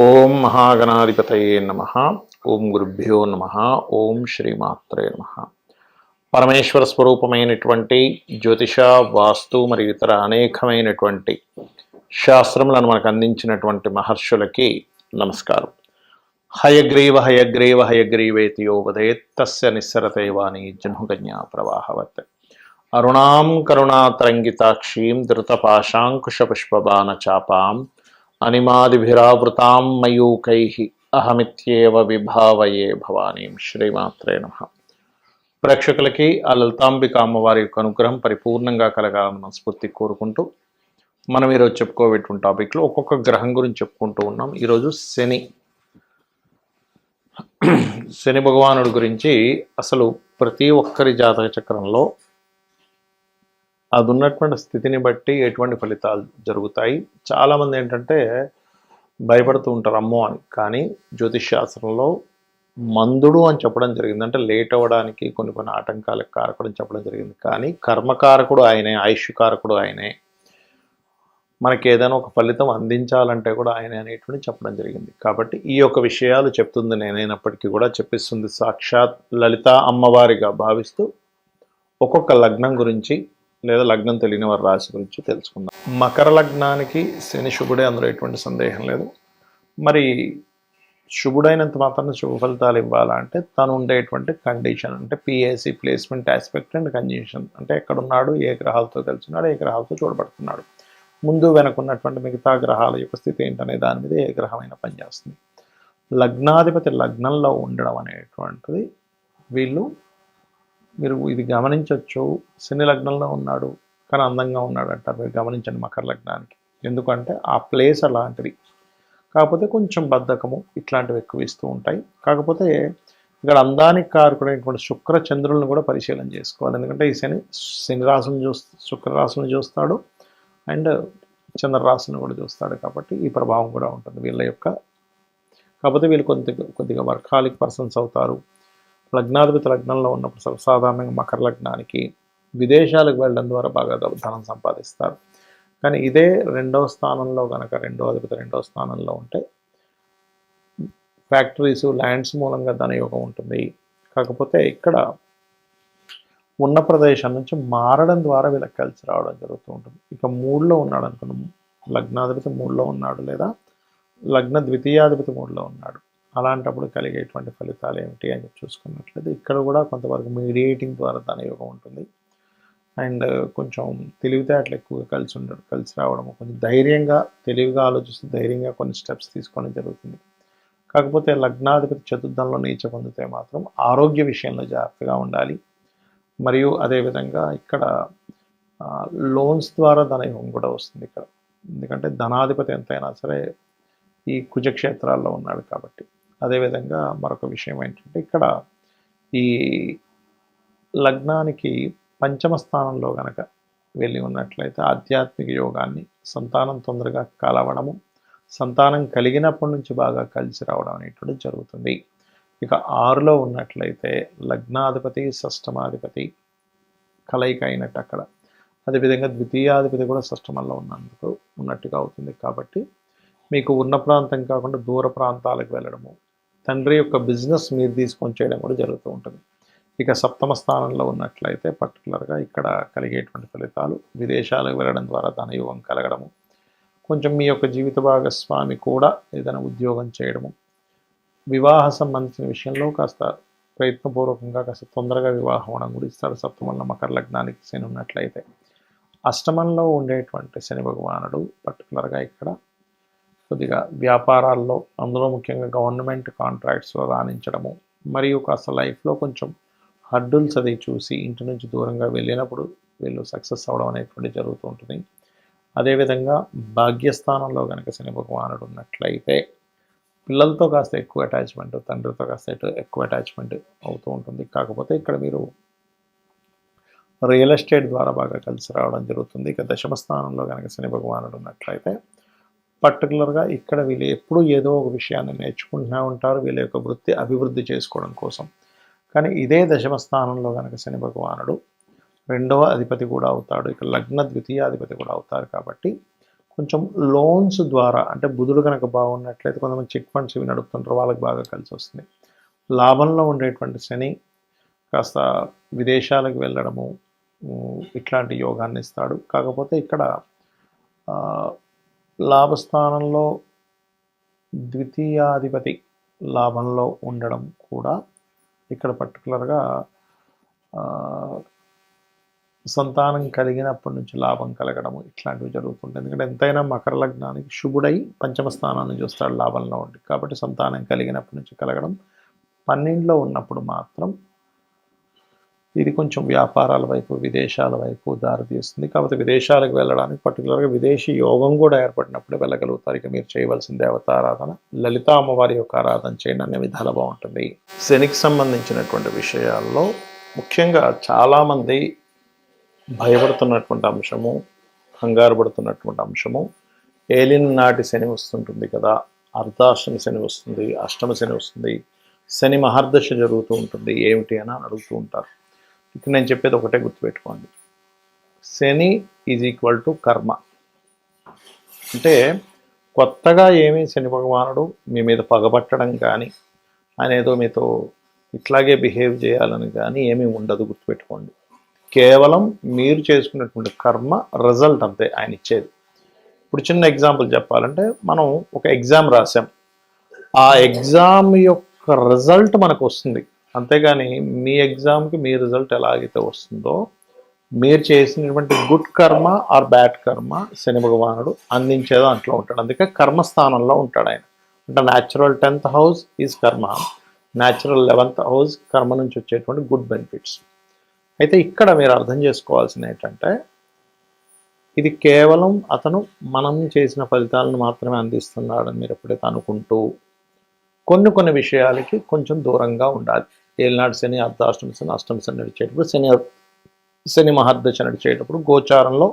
ఓం మహాగణాధిపతయే నమః. ఓం గురుభ్యో నమః. ఓం శ్రీమాత్రే నమః. పరమేశ్వర స్వరూపమైనటువంటి జ్యోతిష, వాస్తు మరియు ఇతర అనేకమైనటువంటి శాస్త్రములను మనకు అందించినటువంటి మహర్షులకి నమస్కారం. హయగ్రీవ హయగ్రీవ హయగ్రీవేతి యో వదేత్ తస్య నిస్సరతే వాణి జహ్నుగన్యా ప్రవాహవత్. అరుణాం కరుణాతరంగితాక్షీం ధృతపాశాంకుశపుష్పబాణ చాపాం అనిమాదిభిరావృతాం మయూకైః అహమిత్యేవ విభావయే భవానీం. శ్రీమాత్రే నమః. ప్రేక్షకులకి ఆ లలితాంబిక అమ్మవారి యొక్క అనుగ్రహం పరిపూర్ణంగా కలగాలని మనస్ఫూర్తి కోరుకుంటూ మనం ఈరోజు చెప్పుకోబెట్టిన టాపిక్లో ఒక్కొక్క గ్రహం గురించి చెప్పుకుంటూ ఉన్నాం. ఈరోజు శని భగవానుడి గురించి అసలు ప్రతి ఒక్కరి జాతక చక్రంలో అది ఉన్నటువంటి స్థితిని బట్టి ఎటువంటి ఫలితాలు జరుగుతాయి. చాలామంది ఏంటంటే భయపడుతూ ఉంటారు అమ్మో అని. కానీ జ్యోతిష్ శాస్త్రంలో మందుడు అని చెప్పడం జరిగింది. అంటే లేట్ అవ్వడానికి కొన్ని కొన్ని ఆటంకాలకు కారకుడు అని చెప్పడం జరిగింది. కానీ కర్మకారకుడు ఆయనే, ఆయుష్కారకుడు ఆయనే, మనకి ఏదైనా ఒక ఫలితం అందించాలంటే కూడా ఆయనే అనేటువంటి చెప్పడం జరిగింది. కాబట్టి ఈ యొక్క విషయాలు చెప్తుంది నేనైనప్పటికీ కూడా చెప్పిస్తుంది సాక్షాత్ లలిత అమ్మవారిగా భావిస్తూ ఒక్కొక్క లగ్నం గురించి లేదా లగ్నం తెలియని వారి రాశి గురించి తెలుసుకుందాం. మకర లగ్నానికి శని శుభుడే, అందులో ఎటువంటి సందేహం లేదు. మరి శుభుడైనంత మాత్రం శుభ ఫలితాలు ఇవ్వాలంటే తను ఉండేటువంటి కండిషన్, అంటే PAC placement aspect and condition, అంటే ఎక్కడున్నాడు, ఏ గ్రహాలతో కలిసినాడు, ఏ గ్రహాలతో చూడబడుతున్నాడు, ముందు వెనకున్నటువంటి మిగతా గ్రహాల యొక్క స్థితి ఏంటనే దాని మీద ఏ గ్రహమైనా పనిచేస్తుంది. లగ్నాధిపతి లగ్నంలో ఉండడం అనేటువంటిది మీరు ఇది గమనించవచ్చు. శని లగ్నంలో ఉన్నాడు కానీ అందంగా ఉన్నాడు అంటారు. మీరు గమనించండి మకర లగ్నానికి. ఎందుకంటే ఆ ప్లేస్ అలాంటిది. కాకపోతే కొంచెం బద్ధకము ఇట్లాంటివి ఎక్కువ ఇస్తూ ఉంటాయి. కాకపోతే ఇక్కడ అందానికి కారకుడైనటువంటి శుక్ర చంద్రులను కూడా పరిశీలన చేసుకోవాలి. ఎందుకంటే ఈ శని రాశిని శుక్రరాశిని చూస్తాడు అండ్ చంద్రరాశిని కూడా చూస్తాడు. కాబట్టి ఈ ప్రభావం కూడా ఉంటుంది వీళ్ళ యొక్క. కాకపోతే వీళ్ళు కొద్దిగా వర్కాలిక్ పర్సన్స్ అవుతారు. లగ్నాధిపతి లగ్నంలో ఉన్నప్పుడు సర్వసాధారణంగా మకర లగ్నానికి విదేశాలకు వెళ్ళడం ద్వారా బాగా ధనం సంపాదిస్తారు. కానీ ఇదే రెండవ స్థానంలో కనుక రెండో స్థానంలో ఉంటే ఫ్యాక్టరీస్, ల్యాండ్స్ మూలంగా ధనయోగం ఉంటుంది. కాకపోతే ఇక్కడ ఉన్న ప్రదేశం నుంచి మారడం ద్వారా వీళ్ళకి కలిసి రావడం జరుగుతూ ఉంటుంది. ఇక మూడులో ఉన్నాడు అనుకున్నాము, లగ్నాధిపతి మూడులో ఉన్నాడు లేదా లగ్న ద్వితీయాధిపతి మూడులో ఉన్నాడు. అలాంటప్పుడు కలిగేటువంటి ఫలితాలు ఏమిటి అని చూసుకున్నట్లయితే ఇక్కడ కూడా కొంతవరకు మీడియేటింగ్ ద్వారా ధనయోగం ఉంటుంది. అండ్ కొంచెం తెలివితేటలు ఎక్కువగా కలిసి రావడం, కొంచెం తెలివిగా ఆలోచిస్తూ ధైర్యంగా కొన్ని స్టెప్స్ తీసుకోవడం జరుగుతుంది. కాకపోతే లగ్నాధిపతి చతుర్థంలో నీచ పొందితే మాత్రం ఆరోగ్య విషయంలో జాగ్రత్తగా ఉండాలి. మరియు అదేవిధంగా ఇక్కడ లోన్స్ ద్వారా ధనయోగం కూడా వస్తుంది ఇక్కడ. ఎందుకంటే ధనాధిపతి ఎంతైనా సరే ఈ కుజక్షేత్రాల్లో ఉన్నాడు కాబట్టి. అదేవిధంగా మరొక విషయం ఏంటంటే ఇక్కడ ఈ లగ్నానికి పంచమ స్థానంలో కనుక వెళ్ళి ఉన్నట్లయితే ఆధ్యాత్మిక యోగాన్ని, సంతానం తొందరగా కలవడము, సంతానం కలిగినప్పటి నుంచి బాగా కలిసి రావడం అనేటువంటి జరుగుతుంది. ఇక 6లో ఉన్నట్లయితే లగ్నాధిపతి షష్టమాధిపతి కలయిక అయినట్టు అక్కడ. అదేవిధంగా ద్వితీయాధిపతి కూడా షష్టమంలో ఉన్నట్టుగా అవుతుంది. కాబట్టి మీకు ఉన్న ప్రాంతం కాకుండా దూర ప్రాంతాలకు వెళ్ళడము, తండ్రి యొక్క బిజినెస్ మీరు తీసుకొని చేయడం కూడా జరుగుతూ ఉంటుంది. ఇక సప్తమ స్థానంలో ఉన్నట్లయితే పర్టికులర్గా ఇక్కడ కలిగేటువంటి ఫలితాలు విదేశాలకు వెళ్ళడం ద్వారా ధనయోగం కలగడము, కొంచెం మీ యొక్క జీవిత భాగస్వామి కూడా ఏదైనా ఉద్యోగం చేయడము, వివాహ సంబంధించిన విషయంలో కాస్త ప్రయత్నపూర్వకంగా కాస్త తొందరగా వివాహం అవడం కూడా ఇస్తారు. సప్తమంలో మకర లగ్నానికి శని ఉన్నట్లయితే. అష్టమంలో ఉండేటువంటి శని భగవానుడు పర్టికులర్గా ఇక్కడ కొద్దిగా వ్యాపారాల్లో, అందులో ముఖ్యంగా గవర్నమెంట్ కాంట్రాక్ట్స్లో రాణించడము, మరియు కాస్త లైఫ్లో కొంచెం హర్డుల్స్ అది చూసి ఇంటి నుంచి దూరంగా వెళ్ళినప్పుడు వీళ్ళు సక్సెస్ అవ్వడం అనేటువంటి జరుగుతూ ఉంటుంది. అదేవిధంగా భాగ్యస్థానంలో కనుక శని భగవానుడు ఉన్నట్లయితే పిల్లలతో కాస్త ఎక్కువ అటాచ్మెంట్, తండ్రితో కాస్త ఎక్కువ అటాచ్మెంట్ అవుతూ ఉంటుంది. కాకపోతే ఇక్కడ మీరు రియల్ ఎస్టేట్ ద్వారా బాగా కలిసి రావడం జరుగుతుంది. ఇక దశమ స్థానంలో కనుక శని భగవానుడు ఉన్నట్లయితే పర్టికులర్గా ఇక్కడ వీళ్ళు ఎప్పుడూ ఏదో ఒక విషయాన్ని నేర్చుకుంటూనే ఉంటారు వీళ్ళ యొక్క వృత్తి అభివృద్ధి చేసుకోవడం కోసం. కానీ ఇదే దశమ స్థానంలో కనుక శని భగవానుడు రెండవ అధిపతి కూడా అవుతాడు. ఇక లగ్న ద్వితీయాధిపతి కూడా అవుతారు. కాబట్టి కొంచెం లోన్స్ ద్వారా అంటే బుధుడు కనుక బాగున్నట్లయితే కొంతమంది చిట్ ఫండ్స్ ఇవి నడుపుతుంటారు, వాళ్ళకి బాగా కలిసి వస్తుంది. లాభంలో ఉండేటువంటి శని కాస్త విదేశాలకు వెళ్ళడము ఇట్లాంటి యోగాన్ని ఇస్తాడు. కాకపోతే ఇక్కడ లాభస్థానంలో ద్వితీయాధిపతి లాభంలో ఉండడం కూడా ఇక్కడ పర్టికులర్గా సంతానం కలిగినప్పటి నుంచి లాభం కలగడము ఇట్లాంటివి జరుగుతుంటాయి. ఎందుకంటే ఎంతైనా మకర లగ్నానికి శుభుడై పంచమ స్థానాన్ని చూస్తాడు లాభంలో ఉండి, కాబట్టి సంతానం కలిగినప్పటి నుంచి కలగడం. 12లో ఉన్నప్పుడు మాత్రం ఇది కొంచెం వ్యాపారాల వైపు విదేశాల వైపు దారితీస్తుంది. కాబట్టి విదేశాలకు వెళ్ళడానికి పర్టికులర్గా విదేశీ యోగం కూడా ఏర్పడినప్పుడే వెళ్ళగలుగుతారు. ఇక మీరు చేయవలసిన దేవతారాధన లలితా అమ్మవారి యొక్క ఆరాధన చేయడం అనే విధాలు బాగుంటుంది. శనికి సంబంధించినటువంటి విషయాల్లో ముఖ్యంగా చాలామంది భయపడుతున్నటువంటి అంశము, కంగారు పడుతున్నటువంటి అంశము, ఏలిన నాటి శని వస్తుంటుంది కదా, అర్ధాష్టమి శని వస్తుంది, అష్టమ శని వస్తుంది, శని మహర్దశ జరుగుతూ ఉంటుంది, ఏమిటి అని అడుగుతూ ఉంటారు. ఇక్కడ నేను చెప్పేది ఒకటే గుర్తుపెట్టుకోండి, శని ఈజ్ ఈక్వల్ టు కర్మ. అంటే కొత్తగా ఏమీ శని భగవానుడు మీ మీద పగబట్టడం కానీ ఆయన ఏదో మీతో ఇట్లాగే బిహేవ్ చేయాలని కానీ ఏమీ ఉండదు, గుర్తుపెట్టుకోండి. కేవలం మీరు చేసుకున్నటువంటి కర్మ రిజల్ట్ అంతే ఆయన ఇచ్చేది. ఇప్పుడు చిన్న ఎగ్జాంపుల్ చెప్పాలంటే, మనం ఒక ఎగ్జామ్ రాసాం, ఆ ఎగ్జామ్ యొక్క రిజల్ట్ మనకు వస్తుంది, అంతేగాని మీ ఎగ్జామ్కి మీ రిజల్ట్ ఎలాగైతే వస్తుందో మీరు చేసినటువంటి గుడ్ కర్మ ఆర్ బ్యాడ్ కర్మ శని భగవానుడు అందించేదో అంట్లో ఉంటాడు. అందుకే కర్మస్థానంలో ఉంటాడు ఆయన. అంటే న్యాచురల్ 10th హౌస్ ఈజ్ కర్మ, న్యాచురల్ 11th హౌస్ కర్మ నుంచి వచ్చేటువంటి గుడ్ బెనిఫిట్స్. అయితే ఇక్కడ మీరు అర్థం చేసుకోవాల్సింది ఏంటంటే, ఇది కేవలం అతను మనం చేసిన ఫలితాలను మాత్రమే అందిస్తున్నాడని మీరు ఎప్పుడైతే అనుకుంటూ కొన్ని విషయాలకి కొంచెం దూరంగా ఉండాలి. ఏలినాడు శని, అర్ధాష్టమి శని, అష్టమి శని నడిచేటప్పుడు, శని మహర్దశ నడిచేటప్పుడు, గోచారంలో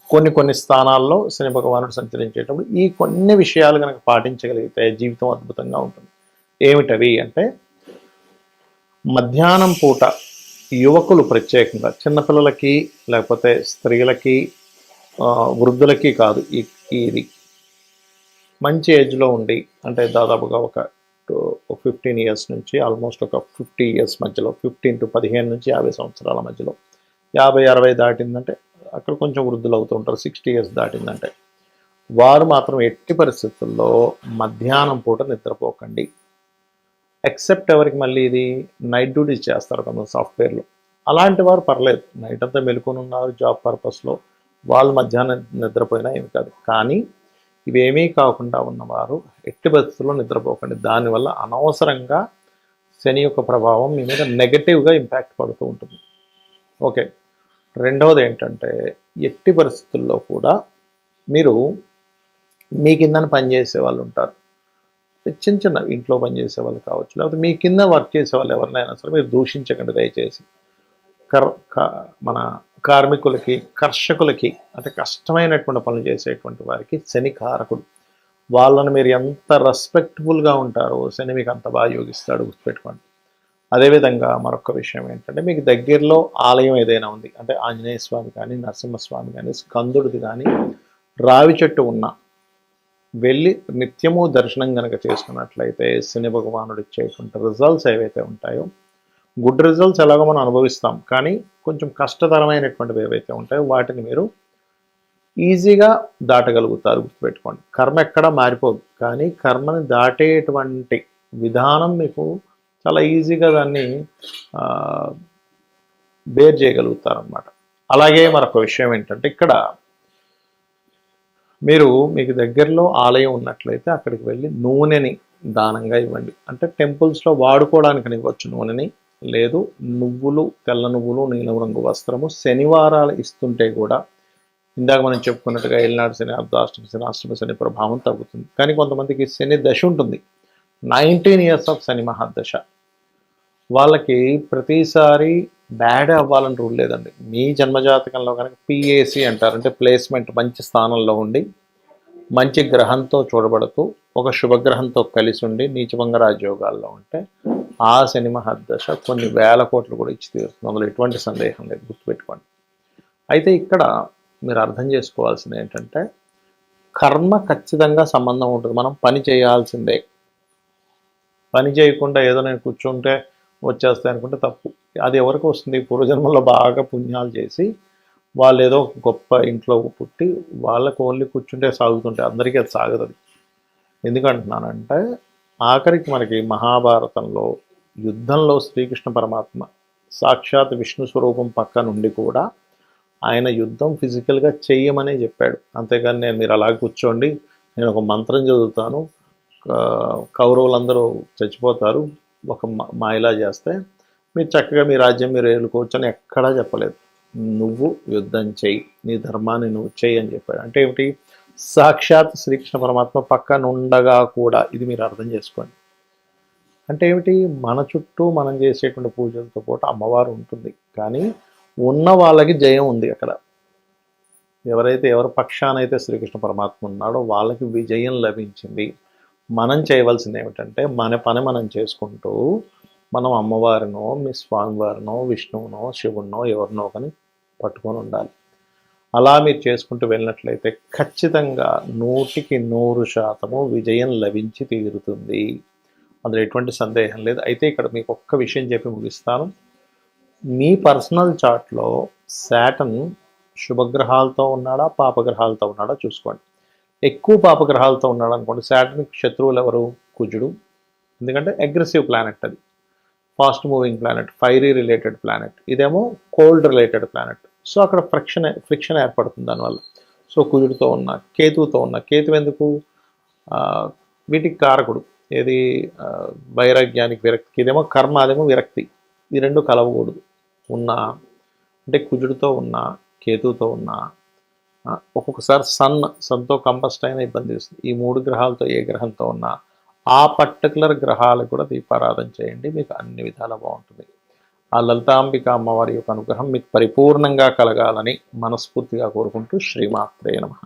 కొన్ని స్థానాల్లో శని భగవానుడు సంచరించేటప్పుడు ఈ కొన్ని విషయాలు కనుక పాటించగలిగితే జీవితం అద్భుతంగా ఉంటుంది. ఏమిటవి అంటే, మధ్యాహ్నం పూట యువకులు ప్రత్యేకంగా చిన్నపిల్లలకి లేకపోతే స్త్రీలకి వృద్ధులకి కాదు, ఇది మంచి ఏజ్లో ఉండి అంటే దాదాపుగా ఒక 15 ఇయర్స్ నుంచి ఆల్మోస్ట్ ఒక 50 ఇయర్స్ మధ్యలో, 15 to 15 నుంచి 50 సంవత్సరాల మధ్యలో, 50-60 దాటిందంటే అక్కడ కొంచెం వృద్ధులు అవుతూ ఉంటారు, 60 ఇయర్స్ దాటిందంటే వారు మాత్రం ఎట్టి పరిస్థితుల్లో మధ్యాహ్నం పూట నిద్రపోకండి. ఎక్సెప్ట్ ఎవరికి మళ్ళీ ఇది నైట్ డ్యూటీస్ చేస్తారు కొంత సాఫ్ట్వేర్లో, అలాంటి వారు పర్లేదు, నైట్ అంతా మెలుకొని ఉన్నారు జాబ్ పర్పస్లో, వాళ్ళు మధ్యాహ్నం నిద్రపోయినా ఏమి కాదు. కానీ ఇవేమీ కాకుండా ఉన్నవారు ఎట్టి పరిస్థితుల్లో నిద్రపోకండి. దానివల్ల అనవసరంగా శని యొక్క ప్రభావం మీ మీద నెగటివ్గా ఇంపాక్ట్ పడుతూ ఉంటుంది. ఓకే, రెండవది ఏంటంటే, ఎట్టి పరిస్థితుల్లో కూడా మీరు మీ కిందని పనిచేసే వాళ్ళు ఉంటారు, చిన్న ఇంట్లో పనిచేసే వాళ్ళు కావచ్చు, లేకపోతే మీ కింద వర్క్ చేసే వాళ్ళు ఎవరినైనా సరే మీరు దూషించకండి దయచేసి. మన కార్మికులకి, కర్షకులకి అంటే కష్టమైనటువంటి పనులు చేసేటువంటి వారికి శని కారకుడు. వాళ్ళని మీరు ఎంత రెస్పెక్టబుల్గా ఉంటారో శని మీకు అంత బాగా యోగిస్తాడు, గుర్తుపెట్టుకోండి. అదేవిధంగా మరొక విషయం ఏంటంటే, మీకు దగ్గరలో ఆలయం ఏదైనా ఉంది అంటే ఆంజనేయ స్వామి కానీ, నరసింహస్వామి కానీ, స్కందుడిది కానీ, రావి చెట్టు ఉన్న వెళ్ళి నిత్యము దర్శనం కనుక చేసుకున్నట్లయితే శని భగవానుడు ఇచ్చేటువంటి రిజల్ట్స్ ఏవైతే ఉంటాయో, గుడ్ రిజల్ట్స్ ఎలాగో మనం అనుభవిస్తాం, కానీ కొంచెం కష్టతరమైనటువంటివి ఏవైతే ఉంటాయో వాటిని మీరు ఈజీగా దాటగలుగుతారు, గుర్తుపెట్టుకోండి. కర్మ ఎక్కడా మారిపోదు, కానీ కర్మని దాటేటువంటి విధానం మీకు చాలా ఈజీగా దాన్ని బేర్ చేయగలుగుతారు అన్నమాట. అలాగే మరొక విషయం ఏంటంటే, ఇక్కడ మీకు దగ్గరలో ఆలయం ఉన్నట్లయితే అక్కడికి వెళ్ళి నూనెని దానంగా ఇవ్వండి. అంటే టెంపుల్స్లో వాడుకోవడానికి ఇవ్వచ్చు నూనెని, లేదు నువ్వులు, తెల్ల నువ్వులు, నీలం రంగు వస్త్రము శనివారాలు ఇస్తుంటే కూడా, ఇందాక మనం చెప్పుకున్నట్టుగా ఏలినాడు శని, అర్ధాష్టమి శని, అష్టమి శని ప్రభావం తగ్గుతుంది. కానీ కొంతమందికి శని దశ ఉంటుంది, 19 ఇయర్స్ ఆఫ్ శని మహాదశ, వాళ్ళకి ప్రతిసారి బ్యాడ్ అవ్వాలని రూల్ లేదండి. మీ జన్మజాతకంలో కనుక PAC అంటారు, అంటే ప్లేస్మెంట్ మంచి స్థానంలో ఉండి మంచి గ్రహంతో చూడబడుతూ ఒక శుభగ్రహంతో కలిసి ఉండి నీచభంగ రాజయోగాల్లో ఉంటే ఆ శని మహర్దశ కొన్ని వేల కోట్లు కూడా ఇచ్చి తీరుతుంది, అందులో ఎటువంటి సందేహం లేదు, గుర్తుపెట్టుకోండి. అయితే ఇక్కడ మీరు అర్థం చేసుకోవాల్సింది ఏంటంటే కర్మ ఖచ్చితంగా సంబంధం ఉంటుంది. మనం పని చేయాల్సిందే. పని చేయకుండా ఏదో నేను కూర్చుంటే వచ్చేస్తాయి అనుకుంటే తప్పు. అది ఎవరికి వస్తుంది? పూర్వజన్మలో బాగా పుణ్యాలు చేసి వాళ్ళు ఏదో గొప్ప ఇంట్లో పుట్టి వాళ్ళకు ఓన్లీ కూర్చుంటే సాగుతుంటే అందరికీ అది సాగదు. ఎందుకంటున్నానంటే ఆఖరికి మనకి మహాభారతంలో యుద్ధంలో శ్రీకృష్ణ పరమాత్మ సాక్షాత్ విష్ణు స్వరూపం పక్క నుండి కూడా ఆయన యుద్ధం ఫిజికల్గా చెయ్యమనే చెప్పాడు. అంతేగాని మీరు అలా కూర్చోండి, నేను ఒక మంత్రం చదువుతాను, కౌరవులందరూ చచ్చిపోతారు ఒక మాయలా చేస్తే, మీరు చక్కగా మీ రాజ్యం మీరు ఏలుకోవచ్చు అని ఎక్కడా చెప్పలేదు. నువ్వు యుద్ధం చెయ్యి, నీ ధర్మాన్ని నువ్వు చెయ్యి అని చెప్పాడు. అంటే ఏమిటి? సాక్షాత్ శ్రీకృష్ణ పరమాత్మ పక్కన ఉండగా కూడా, ఇది మీరు అర్థం చేసుకోండి. అంటే ఏమిటి? మన చుట్టూ మనం చేసేటువంటి పూజలతో పాటు అమ్మవారు ఉంటుంది, కానీ ఉన్న వాళ్ళకి జయం ఉంది అక్కడ. ఎవరి పక్షానైతే శ్రీకృష్ణ పరమాత్మ ఉన్నాడో వాళ్ళకి విజయం లభించింది. మనం చేయవలసింది ఏమిటంటే మన పని మనం చేసుకుంటూ మనం అమ్మవారినో మీ స్వామివారినో విష్ణువునో శివునో ఎవరినో కానీ పట్టుకొని ఉండాలి. అలా మీరు చేసుకుంటూ వెళ్ళినట్లయితే ఖచ్చితంగా 100% విజయం లభించి తీరుతుంది. అందులో ఎటువంటి సందేహం లేదు. అయితే ఇక్కడ మీకు ఒక్క విషయం చెప్పి ముగిస్తాను. మీ పర్సనల్ చార్ట్లో శాటర్న్ శుభగ్రహాలతో ఉన్నాడా పాపగ్రహాలతో ఉన్నాడా చూసుకోండి. ఎక్కువ పాపగ్రహాలతో ఉన్నాడు అనుకోండి, శాటర్న్కి శత్రువులు ఎవరు? కుజుడు. ఎందుకంటే అగ్రెసివ్ ప్లానెట్, అది fast moving planet, fiery related planet. ఇదేమో కోల్డ్ రిలేటెడ్ ప్లానెట్. సో అక్కడ ఫ్రిక్షన్ ఏర్పడుతుంది దానివల్ల. సో కుజుడితో ఉన్న, కేతువుతో ఉన్న, కేతు ఎందుకు? వీటికి కారకుడు. ఏది? వైరాగ్యానికి, విరక్తికి. ఇదేమో కర్మ, అదేమో విరక్తి. ఈ రెండు కలవకూడదు. అంటే కుజుడితో ఉన్న, కేతువుతో ఉన్న, ఒక్కొక్కసారి సన్తో కంబస్ట్ అయినా ఇబ్బంది వస్తుంది. ఈ 3 గ్రహాలతో ఏ గ్రహంతో ఉన్నా ఆ పర్టికులర్ గ్రహాలకు కూడా దీపారాధన చేయండి, మీకు అన్ని విధాలా బాగుంటుంది. ఆ లలితాంబిక అమ్మవారి యొక్క అనుగ్రహం మీకు పరిపూర్ణంగా కలగాలని మనస్ఫూర్తిగా కోరుకుంటూ శ్రీమాత్రే నమః.